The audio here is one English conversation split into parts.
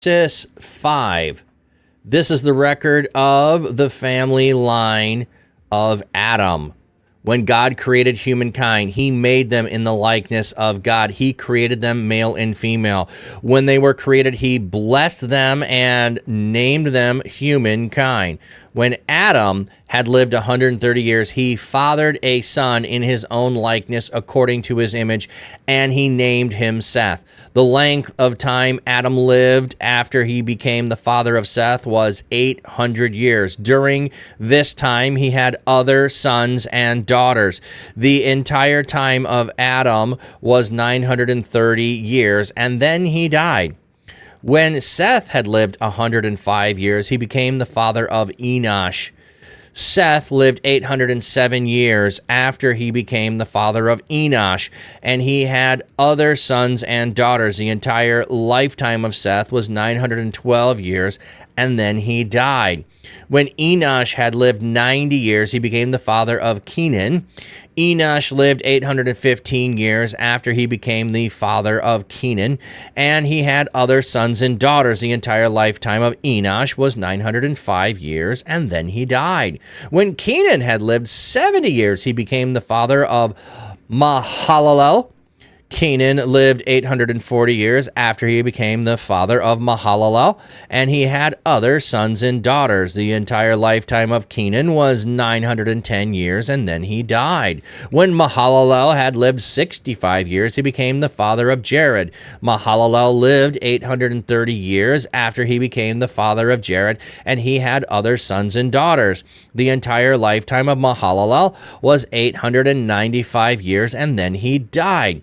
Genesis 5. This is the record of the family line of Adam. When God created humankind, he made them in the likeness of God. He created them male and female. When they were created, he blessed them and named them humankind. When Adam had lived 130 years, he fathered a son in his own likeness according to his image, and he named him Seth. The length of time Adam lived after he became the father of Seth was 800 years. During this time, he had other sons and daughters. The entire time of Adam was 930 years, and then he died. When Seth had lived 105 years, he became the father of Enoch. Seth lived 807 years after he became the father of Enoch, and he had other sons and daughters. The entire lifetime of Seth was 912 years, and then he died. When Enoch had lived 90 years, he became the father of Kenan. Enoch lived 815 years after he became the father of Kenan, and he had other sons and daughters. The entire lifetime of Enoch was 905 years, and then he died. When Kenan had lived 70 years, he became the father of Mahalalel. Kenan lived 840 years after he became the father of Mahalalel, and he had other sons and daughters. The entire lifetime of Kenan was 910 years, and then he died. When Mahalalel had lived 65 years, he became the father of Jared. Mahalalel lived 830 years after he became the father of Jared, and he had other sons and daughters. The entire lifetime of Mahalalel was 895 years, and then he died.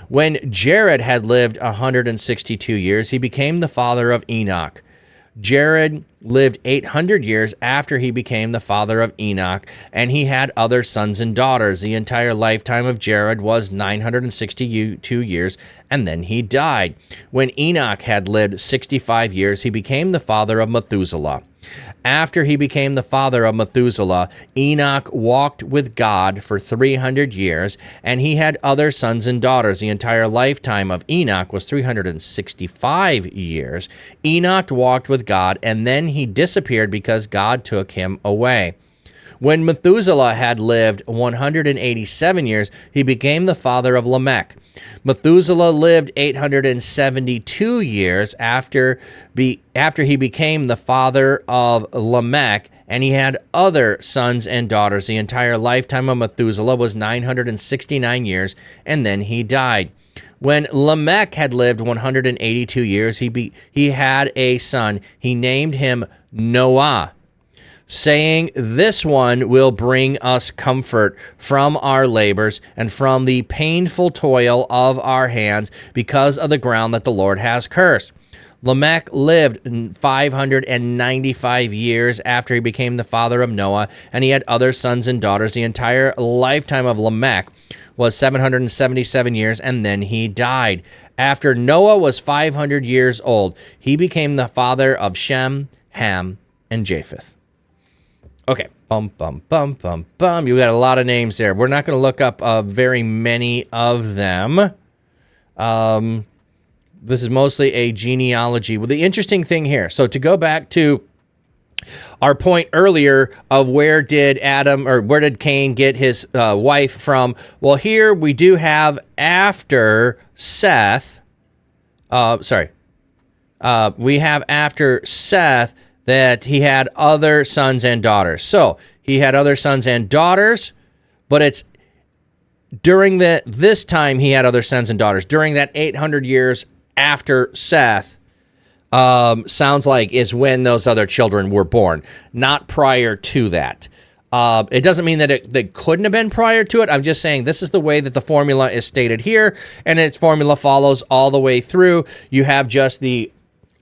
When Jared had lived 162 years, he became the father of Enoch. Jared lived 800 years after he became the father of Enoch, and he had other sons and daughters. The entire lifetime of Jared was 962 years, and then he died. When Enoch had lived 65 years, he became the father of Methuselah. After he became the father of Methuselah, Enoch walked with God for 300 years, and he had other sons and daughters. The entire lifetime of Enoch was 365 years. Enoch walked with God, and then he disappeared because God took him away. When Methuselah had lived 187 years, he became the father of Lamech. Methuselah lived 872 years after he became the father of Lamech, and he had other sons and daughters. The entire lifetime of Methuselah was 969 years, and then he died. When Lamech had lived 182 years, he had a son. He named him Noah, saying, "This one will bring us comfort from our labors and from the painful toil of our hands because of the ground that the Lord has cursed." Lamech lived 595 years after he became the father of Noah, and he had other sons and daughters. The entire lifetime of Lamech was 777 years, and then he died. After Noah was 500 years old, he became the father of Shem, Ham, and Japheth. Okay, you got a lot of names there. We're not going to look up very many of them. This is mostly a genealogy. Well, the interesting thing here, so to go back to our point earlier of where did Cain get his wife from? Well, here we do have after Seth. We have after Seth that he had other sons and daughters. So he had other sons and daughters, but it's during this time he had other sons and daughters. During that 800 years after Seth, sounds like is when those other children were born, not prior to that. It doesn't mean that they couldn't have been prior to it. I'm just saying this is the way that the formula is stated here, and its formula follows all the way through. You have just the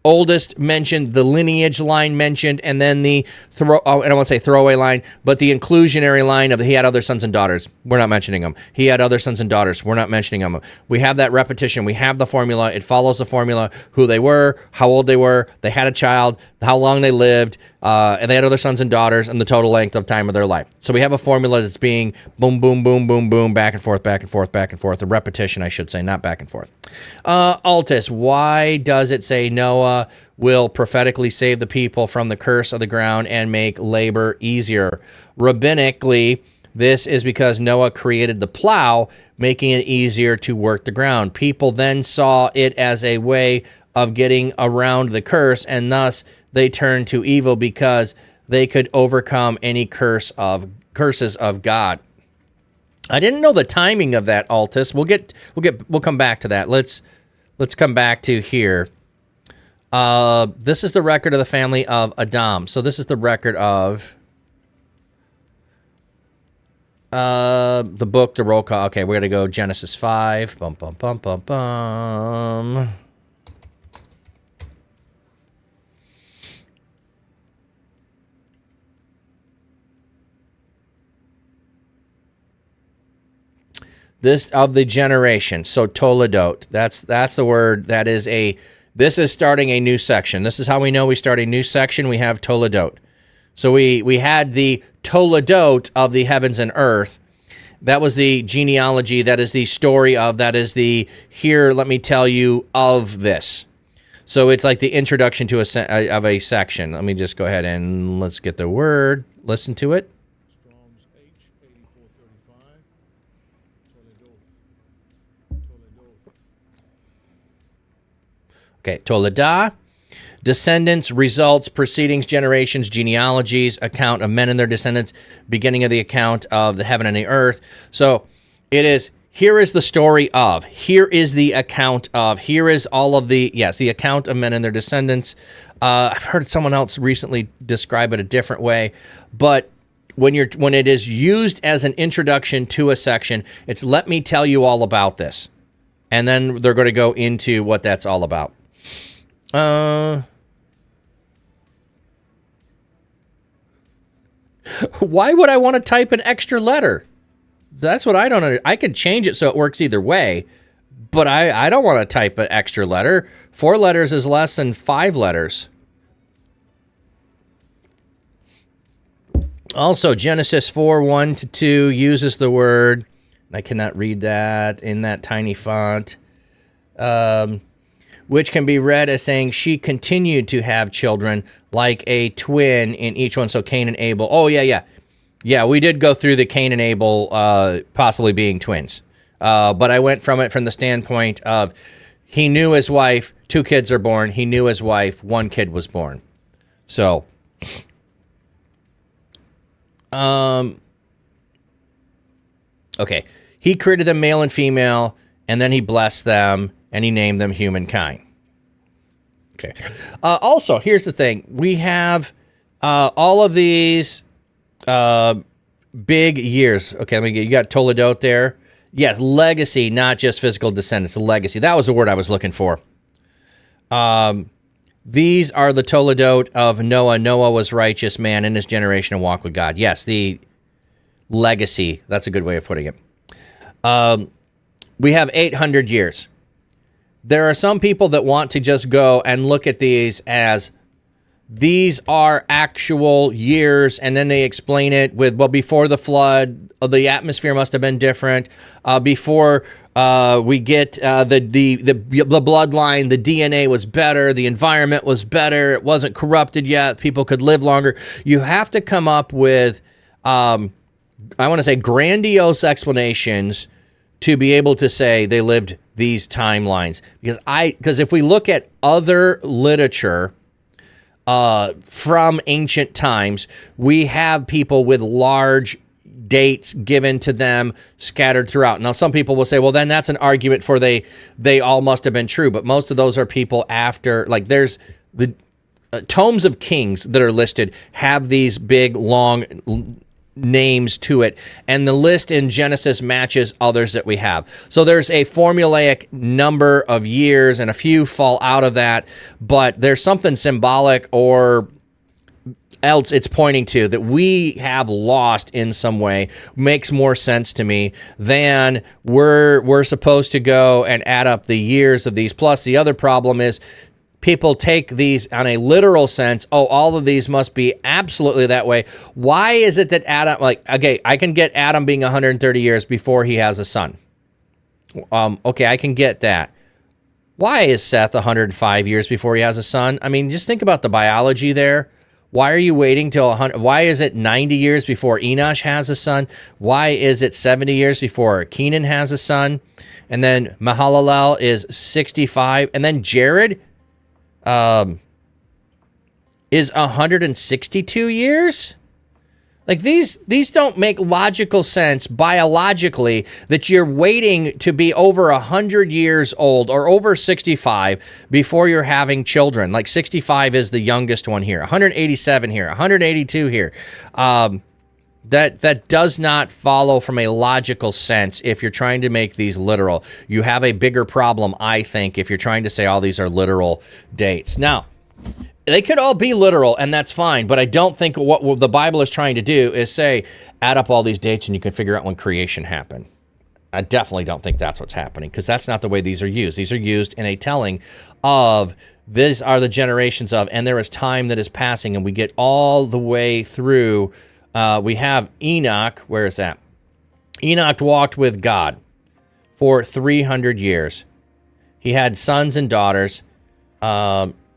oldest mentioned, the lineage line mentioned, and then I don't want to say throwaway line, but the inclusionary line of he had other sons and daughters. We're not mentioning them. He had other sons and daughters. We're not mentioning them. We have that repetition. We have the formula. It follows the formula, who they were, how old they were, they had a child, how long they lived, and they had other sons and daughters, and the total length of time of their life. So we have a formula that's being boom, boom, boom, boom, boom, back and forth, back and forth, back and forth. A repetition, I should say, not back and forth. Altus, why does it say Noah Noah will prophetically save the people from the curse of the ground and make labor easier. Rabbinically, this is because Noah created the plow, making it easier to work the ground. People then saw it as a way of getting around the curse, and thus they turned to evil because they could overcome any curses of God. I didn't know the timing of that, Altus. We'll come back to that. Let's come back to here. This is the record of the family of Adam. So this is the record of the book, the roll call. Okay, we're gonna go Genesis 5. Bum bum bum bum bum. This of the generation. So Toledote. That's the word. This is starting a new section. This is how we know we start a new section. We have Toledote. So we had the Toledote of the heavens and earth. That was the genealogy. That is the story of. That is the here. Let me tell you of this. So it's like the introduction to a section. Let me just go ahead and let's get the word. Listen to it. Okay, Toledote, descendants, results, proceedings, generations, genealogies, account of men and their descendants, beginning of the account of the heaven and the earth. So it is, here is the story of, here is the account of, here is all of the account of men and their descendants. I've heard someone else recently describe it a different way, but when it is used as an introduction to a section, it's let me tell you all about this. And then they're going to go into what that's all about. Why would I want to type an extra letter? That's what I don't know. I could change it so it works either way, but I don't want to type an extra letter. 4 letters is less than 5 letters. Also, Genesis 4:1-2 uses the word, I cannot read that in that tiny font, which can be read as saying she continued to have children like a twin in each one. So Cain and Abel. Oh, yeah. Yeah, we did go through the Cain and Abel possibly being twins. But I went from the standpoint of he knew his wife, 2 kids are born. He knew his wife, 1 kid was born. So, okay. He created them male and female, and then he blessed them, and he named them humankind. Okay. Also, here's the thing. We have all of these big years. Okay, you got Toledote there. Yes, legacy, not just physical descendants. Legacy. That was the word I was looking for. These are the Toledote of Noah. Noah was righteous man in his generation and walked with God. Yes, the legacy. That's a good way of putting it. We have 800 years. There are some people that want to just go and look at these as these are actual years, and then they explain it with, well, before the flood, the atmosphere must have been different. Before we get the bloodline, the DNA was better, the environment was better, it wasn't corrupted yet, people could live longer. You have to come up with, I want to say, grandiose explanations to be able to say they lived these timelines. Because if we look at other literature from ancient times, we have people with large dates given to them scattered throughout. Now, some people will say, well, then that's an argument for they all must have been true. But most of those are people after, like there's the tomes of kings that are listed have these big, long names to it, and the list in Genesis matches others that we have. So there's a formulaic number of years, and a few fall out of that, but there's something symbolic or else it's pointing to that we have lost in some way. Makes more sense to me than we're supposed to go and add up the years of these. Plus, the other problem is people take these on a literal sense. Oh, all of these must be absolutely that way. Why is it that Adam, like, okay, I can get Adam being 130 years before he has a son. Okay, I can get that. Why is Seth 105 years before he has a son? I mean, just think about the biology there. Why are you waiting till 100? Why is it 90 years before Enoch has a son? Why is it 70 years before Kenan has a son? And then Mahalalel is 65. And then Jared is 162 years? Like these don't make logical sense biologically that you're waiting to be over 100 years old or over 65 before you're having children. Like 65 is the youngest one here, 187 here, 182 here. That does not follow from a logical sense if you're trying to make these literal. You have a bigger problem, I think, if you're trying to say all these are literal dates. Now, they could all be literal, and that's fine, but I don't think what the Bible is trying to do is say, add up all these dates and you can figure out when creation happened. I definitely don't think that's what's happening, because that's not the way these are used. These are used in a telling of, these are the generations of, and there is time that is passing, and we get all the way through. We have Enoch. Where is that? Enoch walked with God for 300 years. He had sons and daughters.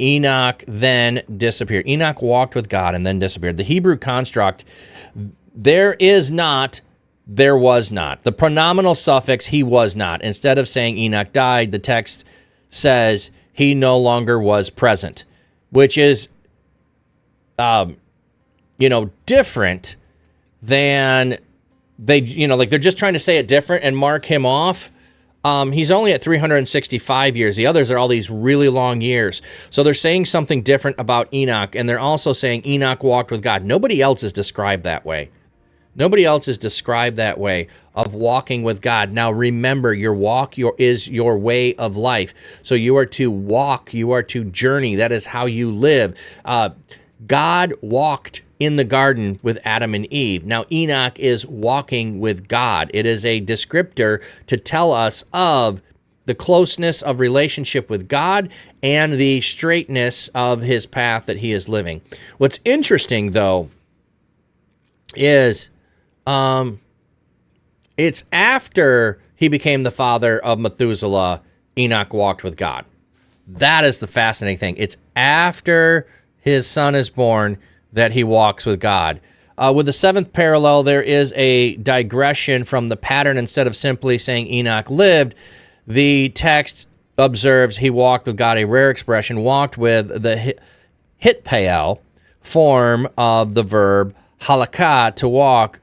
Enoch then disappeared. Enoch walked with God and then disappeared. The Hebrew construct, there is not, there was not. The pronominal suffix, he was not. Instead of saying Enoch died, the text says he no longer was present, which is, different than they, like they're just trying to say it different and mark him off. He's only at 365 years. The others are all these really long years. So they're saying something different about Enoch, and they're also saying Enoch walked with God. Nobody else is described that way. Nobody else is described that way of walking with God. Now remember, your walk is your way of life. So you are to walk, you are to journey. That is how you live. God walked in the garden with Adam and Eve. Now, Enoch is walking with God. It is a descriptor to tell us of the closeness of relationship with God and the straightness of his path that he is living. What's interesting, though, is it's after he became the father of Methuselah, Enoch walked with God. That is the fascinating thing. It's after his son is born that he walks with God. With the seventh parallel, there is a digression from the pattern. Instead of simply saying Enoch lived, the text observes he walked with God, a rare expression, walked with the hitpael form of the verb halakha, to walk,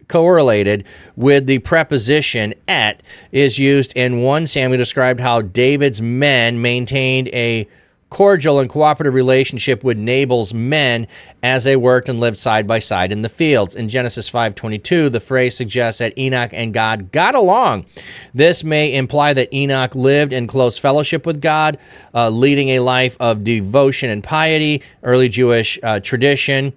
correlated with the preposition et, is used in 1 Samuel, described how David's men maintained a cordial and cooperative relationship with Nabal's men as they worked and lived side by side in the fields. In Genesis 5:22, the phrase suggests that Enoch and God got along. This may imply that Enoch lived in close fellowship with God, leading a life of devotion and piety. Early Jewish tradition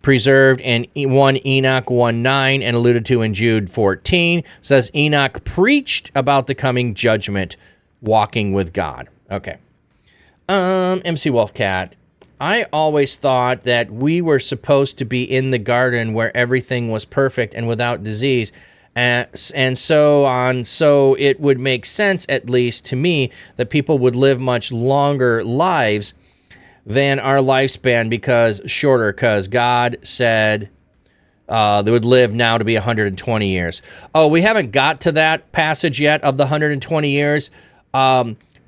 preserved in 1 Enoch 1:9 and alluded to in Jude 14 says Enoch preached about the coming judgment, walking with God. Okay. MC Wolfcat, I always thought that we were supposed to be in the garden where everything was perfect and without disease, and so on. So it would make sense, at least to me, that people would live much longer lives than our lifespan because God said they would live now to be 120 years. Oh, we haven't got to that passage yet of the 120 years.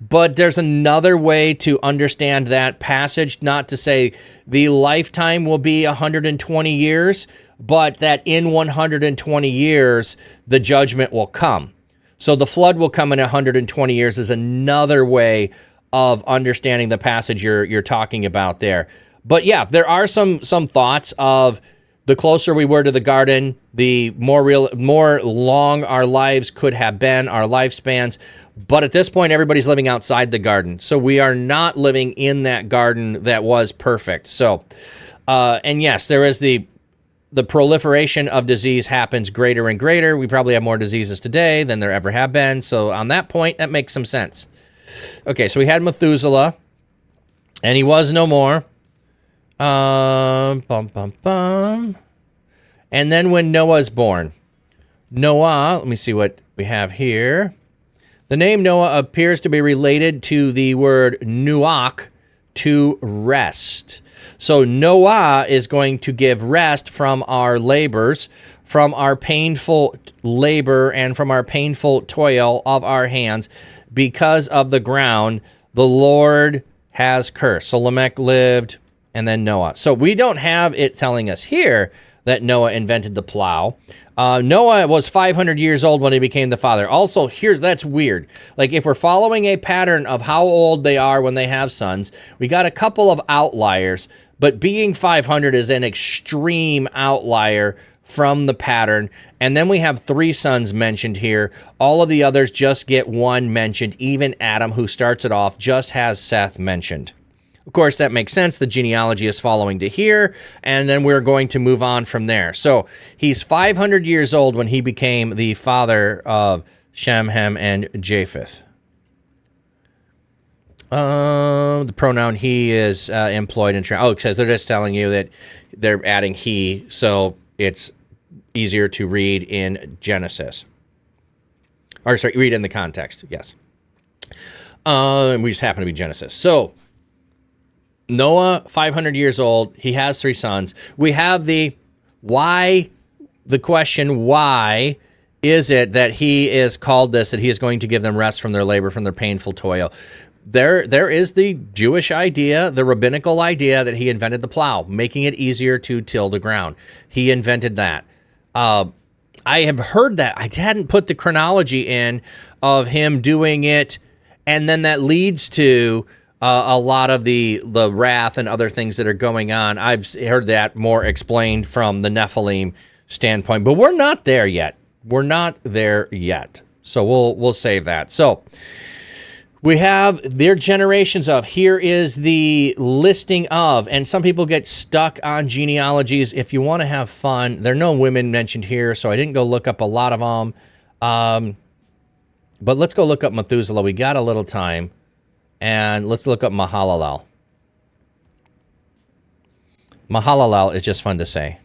But there's another way to understand that passage, not to say the lifetime will be 120 years, but that in 120 years, the judgment will come. So the flood will come in 120 years is another way of understanding the passage you're talking about there. But yeah, there are some thoughts of the closer we were to the garden, the more long our lives could have been, our lifespans. But at this point, everybody's living outside the garden. So we are not living in that garden that was perfect. So, and yes, there is the proliferation of disease happens greater and greater. We probably have more diseases today than there ever have been. So on that point, that makes some sense. Okay, so we had Methuselah, and he was no more. And then when Noah's born, Noah, let me see what we have here. The name Noah appears to be related to the word nuach, to rest. So Noah is going to give rest from our labors, from our painful labor, and from our painful toil of our hands, because of the ground the Lord has cursed. So Lamech lived, and then Noah. So we don't have it telling us here that Noah invented the plow. Noah was 500 years old when he became the father. Also, that's weird. Like, if we're following a pattern of how old they are when they have sons, we got a couple of outliers, but being 500 is an extreme outlier from the pattern. And then we have 3 sons mentioned here. All of the others just get 1 mentioned. Even Adam, who starts it off, just has Seth mentioned. Of course, that makes sense. The genealogy is following to here, and then we're going to move on from there. So he's 500 years old when he became the father of Shem, Ham, and Japheth. The pronoun he is employed in... because they're just telling you that they're adding he, so it's easier to read in Genesis. Or, sorry, read in the context, yes. We just happen to be Genesis. So... Noah, 500 years old. He has 3 sons. We have the question, why is it that he is called this, that he is going to give them rest from their labor, from their painful toil? There is the Jewish idea, the rabbinical idea that he invented the plow, making it easier to till the ground. He invented that. I have heard that. I hadn't put the chronology in of him doing it, and then that leads to... a lot of the wrath and other things that are going on. I've heard that more explained from the Nephilim standpoint, but we're not there yet. We're not there yet. So we'll save that. So we have their generations of, here is the listing of, and some people get stuck on genealogies. If you want to have fun, there are no women mentioned here, so I didn't go look up a lot of them. But let's go look up Methuselah. We got a little time. And let's look up Mahalalel. Mahalalel is just fun to say.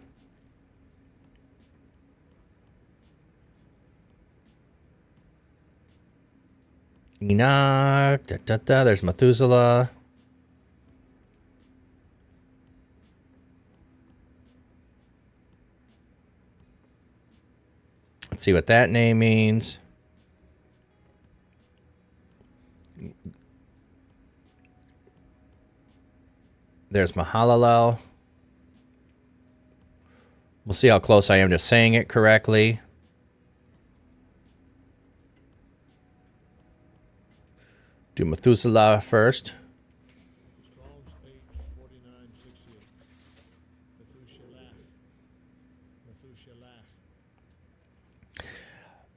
Enoch, there's Methuselah. Let's see what that name means. There's Mahalalel. We'll see how close I am to saying it correctly. Do Methuselah first.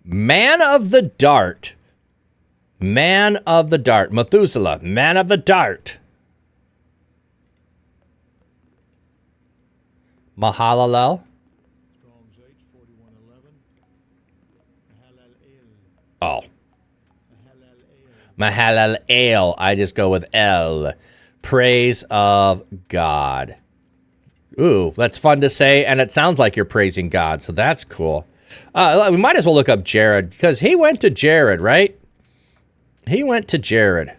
Man of the dart. Man of the dart. Methuselah, man of the dart. Mahalalel. Oh. Mahalalel. I just go with L. Praise of God. Ooh, that's fun to say, and it sounds like you're praising God, so that's cool. We might as well look up Jared, because he went to Jared, right? He went to Jared.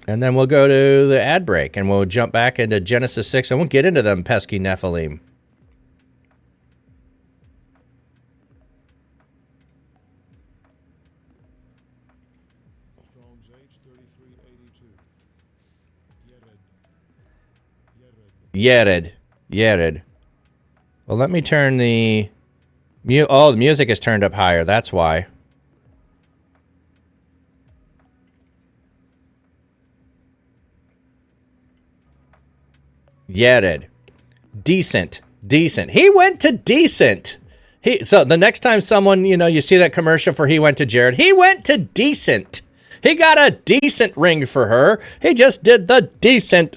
And then we'll go to the ad break, and we'll jump back into Genesis 6, and we'll get into them pesky Nephilim. Yered. Well, let me turn the... the music is turned up higher. That's why. Yered. Decent. He went to decent. So the next time someone, you see that commercial for he went to Jared, he went to decent. He got a decent ring for her. He just did the decent